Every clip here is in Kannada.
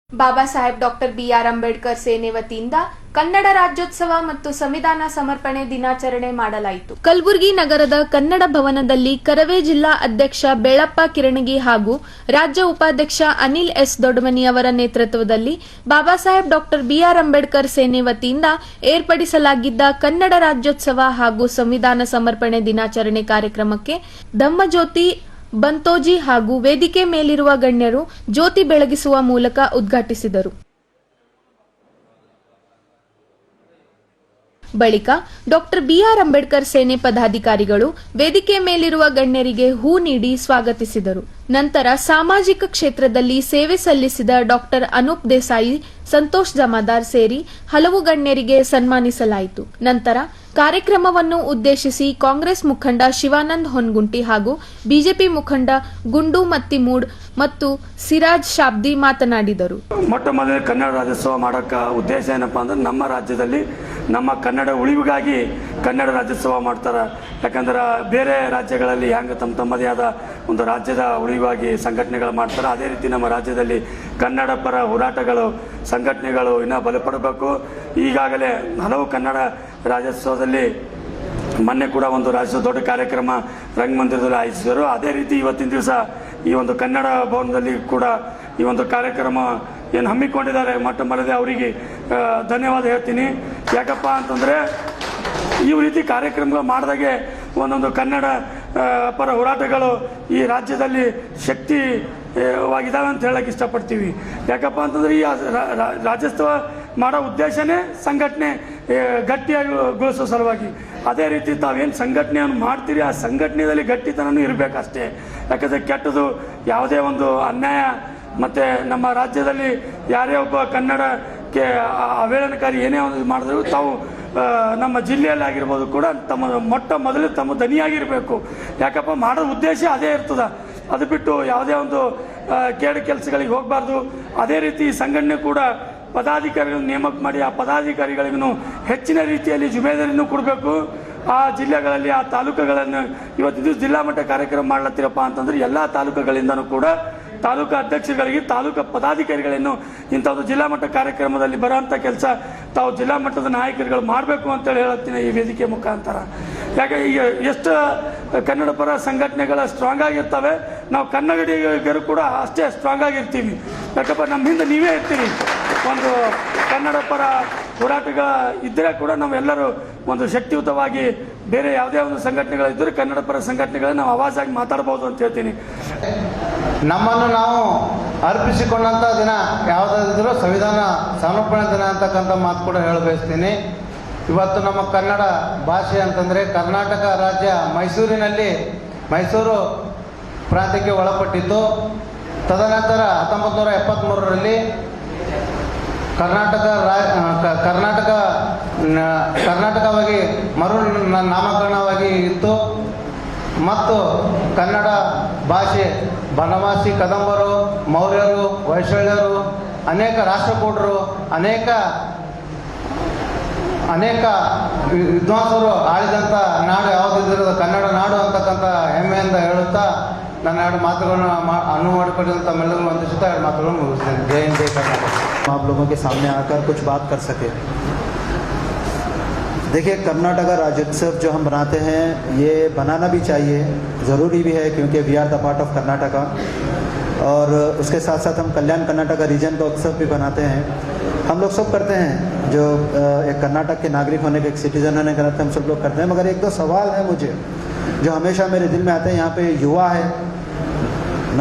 ಬಾಬಾ ಸಾಹೇಬ್ ಡಾಕ್ಟರ್ ಬಿಆರ್ ಅಂಬೇಡ್ಕರ್ ಸೇನೆ ವತಿಯಿಂದ ಕನ್ನಡ ರಾಜ್ಯೋತ್ಸವ ಮತ್ತು ಸಂವಿಧಾನ ಸಮರ್ಪಣೆ ದಿನಾಚರಣೆ ಮಾಡಲಾಯಿತು. ಕಲಬುರಗಿ ನಗರದ ಕನ್ನಡ ಭವನದಲ್ಲಿ ಕರವೇ ಜಿಲ್ಲಾ ಅಧ್ಯಕ್ಷ ಬೇಳಪ್ಪ ಕಿರಣಗಿ ಹಾಗೂ ರಾಜ್ಯ ಉಪಾಧ್ಯಕ್ಷ ಅನಿಲ್ ಎಸ್ ದೊಡ್ಡಮನಿ ಅವರ ನೇತೃತ್ವದಲ್ಲಿ ಬಾಬಾ ಸಾಹೇಬ್ ಡಾಕ್ಟರ್ ಬಿಆರ್ ಅಂಬೇಡ್ಕರ್ ಸೇನೆ ವತಿಯಿಂದ ಏರ್ಪಡಿಸಲಾಗಿದ್ದ ಕನ್ನಡ ರಾಜ್ಯೋತ್ಸವ ಹಾಗೂ ಸಂವಿಧಾನ ಸಮರ್ಪಣೆ ದಿನಾಚರಣೆ ಕಾರ್ಯಕ್ರಮಕ್ಕೆ ಧಮ್ಮಜ್ಯೋತಿ ಬಂತೋಜಿ ಹಾಗೂ ವೇದಿಕೆ ಮೇಲಿರುವ ಗಣ್ಯರು ಜ್ಯೋತಿ ಬೆಳಗಿಸುವ ಮೂಲಕ ಉದ್ಘಾಟಿಸಿದರು. ಬಳಿಕ ಡಾಕ್ಟರ್ ಬಿಆರ್ ಅಂಬೇಡ್ಕರ್ ಸೇನೆ ಪದಾಧಿಕಾರಿಗಳು ವೇದಿಕೆ ಮೇಲಿರುವ ಗಣ್ಯರಿಗೆ ಹೂ ನೀಡಿ ಸ್ವಾಗತಿಸಿದರು. ನಂತರ ಸಾಮಾಜಿಕ ಕ್ಷೇತ್ರದಲ್ಲಿ ಸೇವೆ ಸಲ್ಲಿಸಿದ ಡಾಕ್ಟರ್ ಅನೂಪ್ ದೇಸಾಯಿ, ಸಂತೋಷ್ ಜಮಾದಾರ್ ಸೇರಿ ಹಲವು ಗಣ್ಯರಿಗೆ ಸನ್ಮಾನಿಸಲಾಯಿತು. ನಂತರ ಕಾರ್ಯಕ್ರಮವನ್ನು ಉದ್ದೇಶಿಸಿ ಕಾಂಗ್ರೆಸ್ ಮುಖಂಡ ಶಿವಾನಂದ್ ಹೊನ್ಗುಂಟಿ ಹಾಗೂ ಬಿಜೆಪಿ ಮುಖಂಡ ಗುಂಡು ಮತ್ತಿಮೂಡ್ ಮತ್ತು ಸಿರಾಜ್ ಶಾಬ್ದಿ ಮಾತನಾಡಿದರು. ಮೊಟ್ಟ ಮೊದಲ ಕನ್ನಡ ರಾಜ್ಯೋತ್ಸವ ಮಾಡೋಕ್ಕೆ ಉದ್ದೇಶ ಏನಪ್ಪಾ ಅಂದ್ರೆ ನಮ್ಮ ರಾಜ್ಯದಲ್ಲಿ ನಮ್ಮ ಕನ್ನಡ ಉಳಿವಿಗಾಗಿ ಕನ್ನಡ ರಾಜ್ಯೋತ್ಸವ ಮಾಡ್ತಾರೆ. ಯಾಕಂದ್ರೆ ಬೇರೆ ರಾಜ್ಯಗಳಲ್ಲಿ ಹೆಂಗೆ ತಮ್ಮದೇ ಆದ ಒಂದು ರಾಜ್ಯದ ಉಳಿವಾಗಿ ಸಂಘಟನೆಗಳು ಮಾಡ್ತಾರೆ, ಅದೇ ರೀತಿ ನಮ್ಮ ರಾಜ್ಯದಲ್ಲಿ ಕನ್ನಡ ಪರ ಹೋರಾಟಗಳು ಸಂಘಟನೆಗಳು ಇನ್ನೂ ಬಲಪಡಬೇಕು. ಈಗಾಗಲೇ ಹಲವು ಕನ್ನಡ ರಾಜ್ಯೋತ್ಸವದಲ್ಲಿ ಮೊನ್ನೆ ಕೂಡ ಒಂದು ರಾಜ್ಯದ ದೊಡ್ಡ ಕಾರ್ಯಕ್ರಮ ರಂಗಮಂದಿರದಲ್ಲಿ ಆಯೋಜಿಸಿದರು. ಅದೇ ರೀತಿ ಇವತ್ತಿನ ದಿವಸ ಈ ಒಂದು ಕನ್ನಡ ಭವನದಲ್ಲಿ ಕೂಡ ಈ ಒಂದು ಕಾರ್ಯಕ್ರಮ ಏನು ಹಮ್ಮಿಕೊಂಡಿದ್ದಾರೆ, ಮೊಟ್ಟ ಮೊದಲೇ ಅವರಿಗೆ ಧನ್ಯವಾದ ಹೇಳ್ತೀನಿ. ಯಾಕಪ್ಪ ಅಂತಂದರೆ ಈ ರೀತಿ ಕಾರ್ಯಕ್ರಮಗಳು ಮಾಡಿದಾಗೆ ಒಂದೊಂದು ಕನ್ನಡ ಪರ ಹೋರಾಟಗಳು ಈ ರಾಜ್ಯದಲ್ಲಿ ಶಕ್ತಿವಾಗಿದ್ದಾವೆ ಅಂತ ಹೇಳಕ್ಕೆ ಇಷ್ಟಪಡ್ತೀವಿ. ಯಾಕಪ್ಪ ಅಂತಂದರೆ ಈ ರಾಜ್ಯೋತ್ಸವ ಮಾಡೋ ಉದ್ದೇಶನೇ ಸಂಘಟನೆ ಗಟ್ಟಿಯಾಗಿಗೊಳಿಸೋ ಸಲುವಾಗಿ. ಅದೇ ರೀತಿ ತಾವೇನು ಸಂಘಟನೆಯನ್ನು ಮಾಡ್ತೀರಿ ಆ ಸಂಘಟನೆಯಲ್ಲಿ ಗಟ್ಟಿತನೂ ಇರಬೇಕಷ್ಟೇ. ಯಾಕಂದರೆ ಕೆಟ್ಟದು ಯಾವುದೇ ಒಂದು ಅನ್ಯಾಯ ಮತ್ತು ನಮ್ಮ ರಾಜ್ಯದಲ್ಲಿ ಯಾರೇ ಒಬ್ಬ ಕನ್ನಡಕ್ಕೆ ಅವೇಳನಕಾರಿ ಏನೇ ಒಂದು ಮಾಡಿದ್ರು ತಾವು ನಮ್ಮ ಜಿಲ್ಲೆಯಲ್ಲಿ ಆಗಿರ್ಬೋದು ಕೂಡ ಮೊಟ್ಟ ಮೊದಲು ತಮ್ಮ ದನಿಯಾಗಿರಬೇಕು. ಯಾಕಪ್ಪ ಮಾಡೋ ಉದ್ದೇಶ ಅದೇ ಇರ್ತದೆ. ಅದು ಬಿಟ್ಟು ಯಾವುದೇ ಒಂದು ಕೇಡು ಕೆಲಸಗಳಿಗೆ ಹೋಗಬಾರ್ದು. ಅದೇ ರೀತಿ ಸಂಘಟನೆ ಕೂಡ ಪದಾಧಿಕಾರಿಗಳನ್ನು ನೇಮಕ ಮಾಡಿ ಆ ಪದಾಧಿಕಾರಿಗಳಿಗೂ ಹೆಚ್ಚಿನ ರೀತಿಯಲ್ಲಿ ಜವಾಬ್ದಾರಿಯನ್ನು ಕೊಡಬೇಕು. ಆ ಜಿಲ್ಲೆಗಳಲ್ಲಿ ಆ ತಾಲೂಕುಗಳನ್ನು ಇವತ್ತಿನ ಜಿಲ್ಲಾ ಮಟ್ಟ ಕಾರ್ಯಕ್ರಮ ಮಾಡ್ಲತ್ತೀರಪ್ಪ ಅಂತಂದ್ರೆ ಎಲ್ಲ ತಾಲೂಕುಗಳಿಂದನೂ ಕೂಡ ತಾಲೂಕು ಅಧ್ಯಕ್ಷರುಗಳಿಗೆ ತಾಲೂಕು ಪದಾಧಿಕಾರಿಗಳನ್ನು ಇಂಥದ್ದು ಜಿಲ್ಲಾ ಮಟ್ಟ ಕಾರ್ಯಕ್ರಮದಲ್ಲಿ ಬರೋಂಥ ಕೆಲಸ ತಾವು ಜಿಲ್ಲಾ ಮಟ್ಟದ ನಾಯಕರುಗಳು ಮಾಡಬೇಕು ಅಂತೇಳಿ ಹೇಳುತ್ತೀನಿ ಈ ವೇದಿಕೆ ಮುಖಾಂತರ. ಯಾಕೆ ಈಗ ಎಷ್ಟು ಕನ್ನಡ ಪರ ಸಂಘಟನೆಗಳ ಸ್ಟ್ರಾಂಗ್ ಆಗಿರ್ತವೆ, ನಾವು ಕನ್ನಡಿಗರು ಕೂಡ ಅಷ್ಟೇ ಸ್ಟ್ರಾಂಗ್ ಆಗಿರ್ತೀವಿ. ಯಾಕಪ್ಪ ನಮ್ಮ ಹಿಂದೆ ನೀವೇ ಇರ್ತೀರಿ. ಒಂದು ಕನ್ನಡ ಪರ ಹೋರಾಟಗಳ ಇದ್ದರೆ ಕೂಡ ನಾವೆಲ್ಲರೂ ಒಂದು ಶಕ್ತಿಯುತವಾಗಿ ಬೇರೆ ಯಾವುದೇ ಒಂದು ಸಂಘಟನೆಗಳಿದ್ದರೆ ಕನ್ನಡ ಪರ ಸಂಘಟನೆಗಳನ್ನ ನಾವು ಆವಾಜಾಗಿ ಮಾತಾಡ್ಬೋದು ಅಂತ ಹೇಳ್ತೀನಿ. ನಮ್ಮನ್ನು ನಾವು ಅರ್ಪಿಸಿಕೊಂಡಂಥ ದಿನ ಯಾವುದಾದ್ರೂ ಸಂವಿಧಾನ ಸಮರ್ಪಣೆ ದಿನ ಅಂತಕ್ಕಂಥ ಮಾತು ಕೂಡ ಹೇಳಬಯಸ್ತೀನಿ. ಇವತ್ತು ನಮ್ಮ ಕನ್ನಡ ಭಾಷೆ ಅಂತಂದರೆ ಕರ್ನಾಟಕ ರಾಜ್ಯ ಮೈಸೂರಿನಲ್ಲಿ ಮೈಸೂರು ಪ್ರಾಂತ್ಯಕ್ಕೆ ಒಳಪಟ್ಟಿತ್ತು. ತದನಂತರ 1973ರಲ್ಲಿ ಕರ್ನಾಟಕವಾಗಿ ಮರು ನಾಮಕರಣವಾಗಿ ಇತ್ತು. ಮತ್ತು ಕನ್ನಡ ಭಾಷೆ ಬನವಾಸಿ ಕದಂಬರು, ಮೌರ್ಯರು, ಹೊಯ್ಸಳರು, ಅನೇಕ ರಾಷ್ಟ್ರಕೂಟರು, ಅನೇಕ ವಿದ್ವಾಂಸರು ಆಳಿದಂಥ ನಾಡು ಯಾವುದಿದ್ದರೂ ಕನ್ನಡ ನಾಡು ಅಂತಕ್ಕಂಥ ಹೆಮ್ಮೆಯಿಂದ ಹೇಳುತ್ತಾ ನನ್ನ ಎರಡು ಮಾತುಗಳನ್ನು ಅನುವು ಮಾಡಿಕೊಂಡಿದ್ದಂಥ ತಮ್ಮೆಲ್ಲರೂ ವಂದಿಸುತ್ತಾ ಎರಡು ಮಾತುಗಳನ್ನು ಮುಗಿಸ್ತೇನೆ. ಜೈ ಹಿಂದ್, ಜೈ ಕರ್ನಾಟಕ. आप लोगों के सामने आकर कुछ बात कर सके। देखिए, कर्नाटका राज्योत्सव जो हम बनाते हैं ये बनाना भी चाहिए, ज़रूरी भी है, क्योंकि we are the part of Karnataka. और उसके साथ साथ हम कल्याण कर्नाटका रीजन का उत्सव भी बनाते हैं। हम लोग सब करते हैं, जो एक कर्नाटक के नागरिक होने के, एक सिटीजन होने के नाते हम सब लोग करते हैं। मगर एक दो सवाल है मुझे जो हमेशा मेरे दिल में आते हैं। यहाँ पे युवा है,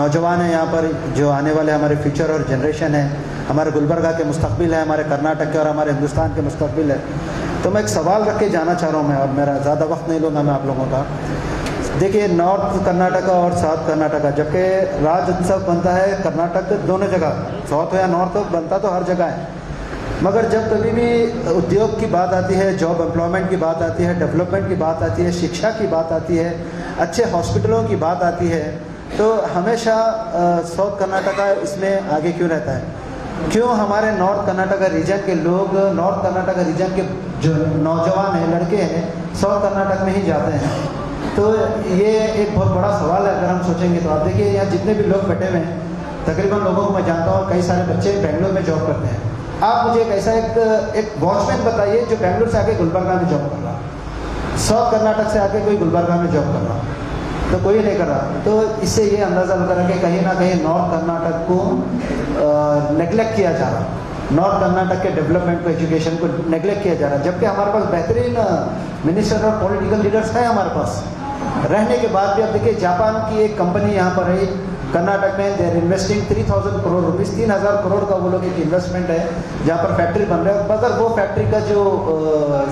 नौजवान है, यहाँ पर जो आने वाले हमारे फ्यूचर और जनरेशन है, हमारे गुलबर्गा के मुस्तकबिल है, हमारे कर्नाटक के और हमारे हिंदुस्तान के मुस्तकबिल है। तो मैं एक सवाल रख के जाना चाह रहा हूँ मैं, और मेरा ज़्यादा वक्त नहीं लूँगा मैं आप लोगों का। देखिए, नॉर्थ कर्नाटका और साउथ कर्नाटका, जबकि राज्य उत्सव बनता है कर्नाटक दोनों जगह, साउथ हो या नॉर्थ हो, बनता तो हर जगह है। मगर जब कभी भी उद्योग की बात आती है, जॉब एम्प्लॉयमेंट की बात आती है, डेवलपमेंट की बात आती है, शिक्षा की बात आती है, अच्छे हॉस्पिटलों की बात आती है, तो हमेशा साउथ कर्नाटका इसमें आगे क्यों रहता है? क्यों हमारे नॉर्थ कर्नाटका रीजन के लोग, नॉर्थ कर्नाटका रीजन के जो नौजवान हैं, लड़के हैं, साउथ कर्नाटक में ही जाते हैं? तो ये एक बहुत बड़ा सवाल है अगर हम सोचेंगे तो। आप देखिए, यहाँ जितने भी लोग बैठे हुए हैं तकरीबन लोगों को मैं जानता हूँ, कई सारे बच्चे बेंगलोर में जॉब करते हैं। आप मुझे एक ऐसा एक वॉचमैन बताइए जो बेंगलोर से आके गुलबर्गा में जॉब कर रहा, साउथ कर्नाटक से आके कोई गुलबर्गा में जॉब कर रहा, तो कोई नहीं कर रहा। तो इससे ये अंदाज़ा लग रहा है कि कहीं ना कहीं नॉर्थ कर्नाटक को नेग्लेक्ट किया जा रहा, नॉर्थ कर्नाटक के डेवलपमेंट को, एजुकेशन को नेग्लेक्ट किया जा रहा, जबकि हमारे पास बेहतरीन मिनिस्टर और पॉलिटिकल लीडर्स हैं हमारे पास रहने के बाद भी। अब देखिए, जापान की एक कंपनी यहाँ पर है कर्नाटक में, देर इन्वेस्टिंग 3000 करोड़ रुपीज़, 3000 करोड़ का वो लोग एक इन्वेस्टमेंट है जहाँ पर फैक्ट्री बन रहा है, मगर वो फैक्ट्री का जो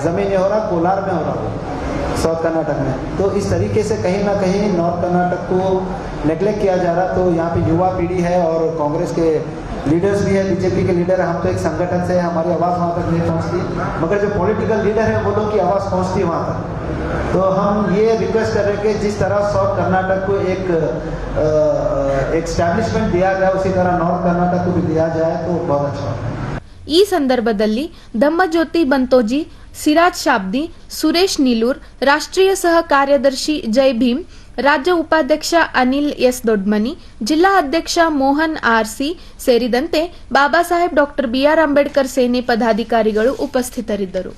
ज़मीन हो रहा कोलार में हो रहा हो, साउथ कर्नाटक में। तो इस तरीके से कहीं ना कहीं नॉर्थ कर्नाटक को नेग्लेक्ट किया जा रहा। तो यहाँ पे युवा पीढ़ी है और कांग्रेस के लीडर्स भी है, बीजेपी के लीडर है, हम तो एक संगठन से हमारी आवाज़ वहाँ तक नहीं पहुँचती, मगर जो पॉलिटिकल लीडर है वो लोग की आवाज़ पहुँचती है वहाँ तक। तो हम ये रिक्वेस्ट कर रहे हैं कि जिस तरह साउथ कर्नाटक को एक स्टैब्लिशमेंट दिया गया, उसी तरह नॉर्थ कर्नाटक को भी दिया जाए तो बहुत अच्छा होगा। ಈ ಸಂದರ್ಭದಲ್ಲಿ ಧಮ್ಮಜ್ಯೋತಿ ಬಂತೋಜಿ, ಸಿರಾಜ್ ಶಾಬ್ದಿ, ಸುರೇಶ್ ನೀಲೂರ್, ರಾಷ್ಟ್ರೀಯ ಸಹ ಕಾರ್ಯದರ್ಶಿ ಜೈ ಭೀಮ್, ರಾಜ್ಯ ಉಪಾಧ್ಯಕ್ಷ ಅನಿಲ್ ಎಸ್ ದೊಡ್ಮನಿ, ಜಿಲ್ಲಾ ಅಧ್ಯಕ್ಷ ಮೋಹನ್ ಆರ್ಸಿ ಸೇರಿದಂತೆ ಬಾಬಾ ಸಾಹೇಬ್ ಡಾಕ್ಟರ್ ಬಿಆರ್ ಅಂಬೇಡ್ಕರ್ ಸೇನೆ ಪದಾಧಿಕಾರಿಗಳು ಉಪಸ್ಥಿತರಿದ್ದರು.